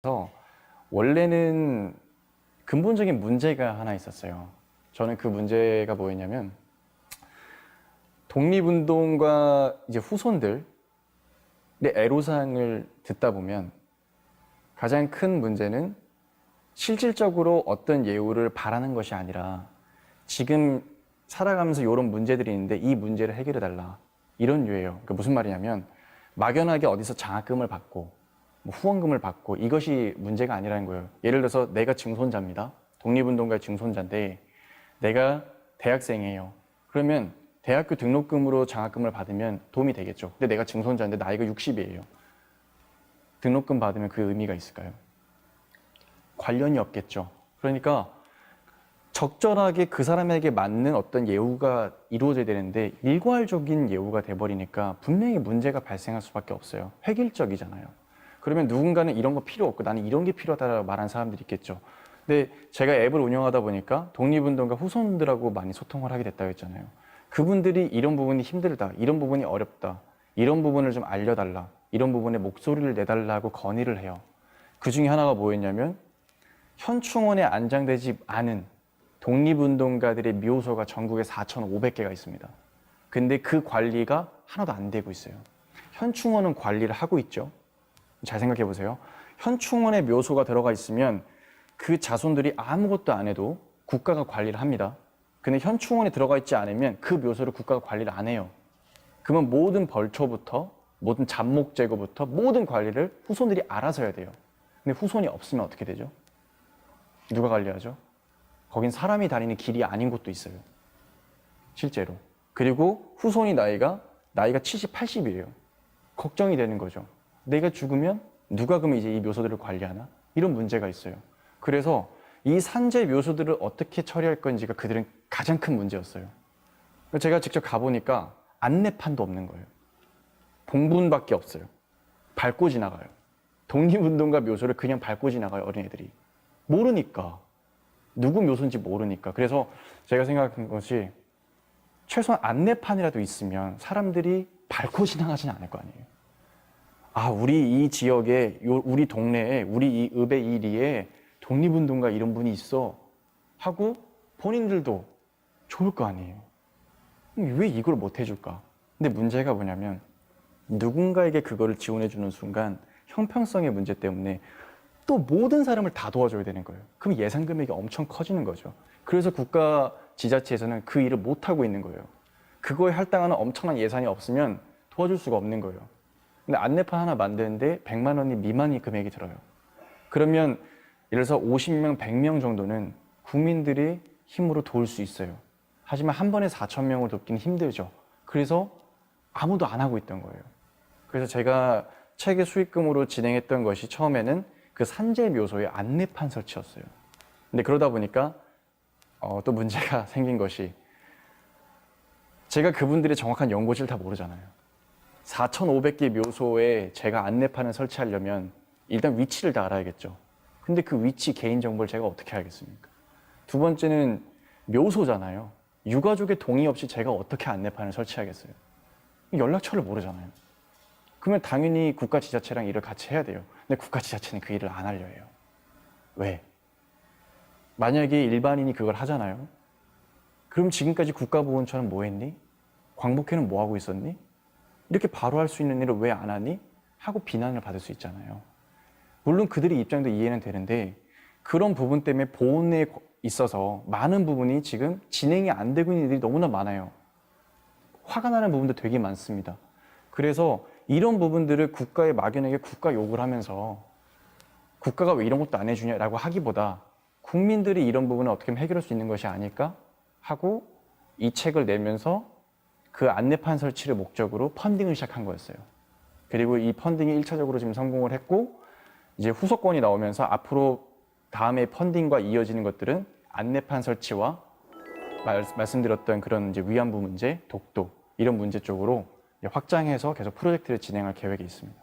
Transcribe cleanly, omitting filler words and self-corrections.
그래서 원래는 근본적인 문제가 하나 있었어요. 저는 그 문제가 뭐였냐면 독립운동가 이제 후손들의 애로사항을 듣다 보면 가장 큰 문제는 실질적으로 어떤 예우를 바라는 것이 아니라 지금 살아가면서 이런 문제들이 있는데 이 문제를 해결해 달라, 이런 류예요. 그러니까 무슨 말이냐면 막연하게 어디서 장학금을 받고 뭐 후원금을 받고 이것이 문제가 아니라는 거예요. 예를 들어서 내가 증손자입니다. 독립운동가의 증손자인데 내가 대학생이에요. 그러면 대학교 등록금으로 장학금을 받으면 도움이 되겠죠. 근데 내가 증손자인데 나이가 60이에요. 등록금 받으면 그 의미가 있을까요? 관련이 없겠죠. 그러니까 적절하게 그 사람에게 맞는 어떤 예우가 이루어져야 되는데 일괄적인 예우가 돼버리니까 분명히 문제가 발생할 수밖에 없어요. 획일적이잖아요. 그러면 누군가는 이런 거 필요 없고 나는 이런 게 필요하다고 말하는 사람들이 있겠죠. 근데 제가 앱을 운영하다 보니까 독립운동가 후손들하고 많이 소통을 하게 됐다고 했잖아요. 그분들이 이런 부분이 힘들다, 이런 부분이 어렵다, 이런 부분을 좀 알려달라, 이런 부분에 목소리를 내달라고 건의를 해요. 그 중에 하나가 뭐였냐면 현충원에 안장되지 않은 독립운동가들의 묘소가 전국에 4,500개가 있습니다. 근데 그 관리가 하나도 안 되고 있어요. 현충원은 관리를 하고 있죠. 잘 생각해 보세요. 현충원에 묘소가 들어가 있으면 그 자손들이 아무것도 안 해도 국가가 관리를 합니다. 근데 현충원에 들어가 있지 않으면 그 묘소를 국가가 관리를 안 해요. 그러면 모든 벌초부터 모든 잡목 제거부터 모든 관리를 후손들이 알아서 해야 돼요. 근데 후손이 없으면 어떻게 되죠? 누가 관리하죠? 거긴 사람이 다니는 길이 아닌 곳도 있어요. 실제로. 그리고 후손이 나이가 70, 80이에요. 걱정이 되는 거죠. 내가 죽으면 누가 그러면 이제 이 묘소들을 관리하나? 이런 문제가 있어요. 그래서 이 산재 묘소들을 어떻게 처리할 건지가 그들은 가장 큰 문제였어요. 제가 직접 가보니까 안내판도 없는 거예요. 봉분밖에 없어요. 밟고 지나가요. 독립운동가 묘소를 그냥 밟고 지나가요, 어린애들이. 모르니까. 누구 묘소인지 모르니까. 그래서 제가 생각한 것이 최소한 안내판이라도 있으면 사람들이 밟고 지나가진 않을 거 아니에요. 아, 우리 이 지역에, 우리 동네에, 우리 이 읍의 이 리에 독립운동가 이런 분이 있어 하고 본인들도 좋을 거 아니에요. 왜 이걸 못 해줄까? 근데 문제가 뭐냐면 누군가에게 그거를 지원해주는 순간 형평성의 문제 때문에 또 모든 사람을 다 도와줘야 되는 거예요. 그럼 예산 금액이 엄청 커지는 거죠. 그래서 국가 지자체에서는 그 일을 못 하고 있는 거예요. 그거에 할당하는 엄청난 예산이 없으면 도와줄 수가 없는 거예요. 근데 안내판 하나 만드는데 100만 원이 미만이 금액이 들어요. 그러면 예를 들어서 50명, 100명 정도는 국민들이 힘으로 도울 수 있어요. 하지만 한 번에 4,000명을 돕기는 힘들죠. 그래서 아무도 안 하고 있던 거예요. 그래서 제가 책의 수익금으로 진행했던 것이 처음에는 그 산재 묘소의 안내판 설치였어요. 근데 그러다 보니까 또 문제가 생긴 것이 제가 그분들의 정확한 연고지를 다 모르잖아요. 4,500개 묘소에 제가 안내판을 설치하려면 일단 위치를 다 알아야겠죠. 근데 그 위치 개인정보를 제가 어떻게 알겠습니까? 두 번째는 묘소잖아요. 유가족의 동의 없이 제가 어떻게 안내판을 설치하겠어요? 연락처를 모르잖아요. 그러면 당연히 국가지자체랑 일을 같이 해야 돼요. 근데 국가지자체는 그 일을 안 하려 해요. 왜? 만약에 일반인이 그걸 하잖아요. 그럼 지금까지 국가보훈처는 뭐 했니? 광복회는 뭐 하고 있었니? 이렇게 바로 할 수 있는 일을 왜 안 하니? 하고 비난을 받을 수 있잖아요. 물론 그들의 입장도 이해는 되는데 그런 부분 때문에 보훈에 있어서 많은 부분이 지금 진행이 안 되고 있는 일들이 너무나 많아요. 화가 나는 부분도 되게 많습니다. 그래서 이런 부분들을 국가의 막연하게 국가 욕을 하면서 국가가 왜 이런 것도 안 해주냐라고 하기보다 국민들이 이런 부분을 어떻게 하면 해결할 수 있는 것이 아닐까 하고 이 책을 내면서 그 안내판 설치를 목적으로 펀딩을 시작한 거였어요. 그리고 이 펀딩이 1차적으로 지금 성공을 했고 이제 후속권이 나오면서 앞으로 다음에 펀딩과 이어지는 것들은 안내판 설치와 말씀드렸던 그런 이제 위안부 문제, 독도 이런 문제 쪽으로 확장해서 계속 프로젝트를 진행할 계획이 있습니다.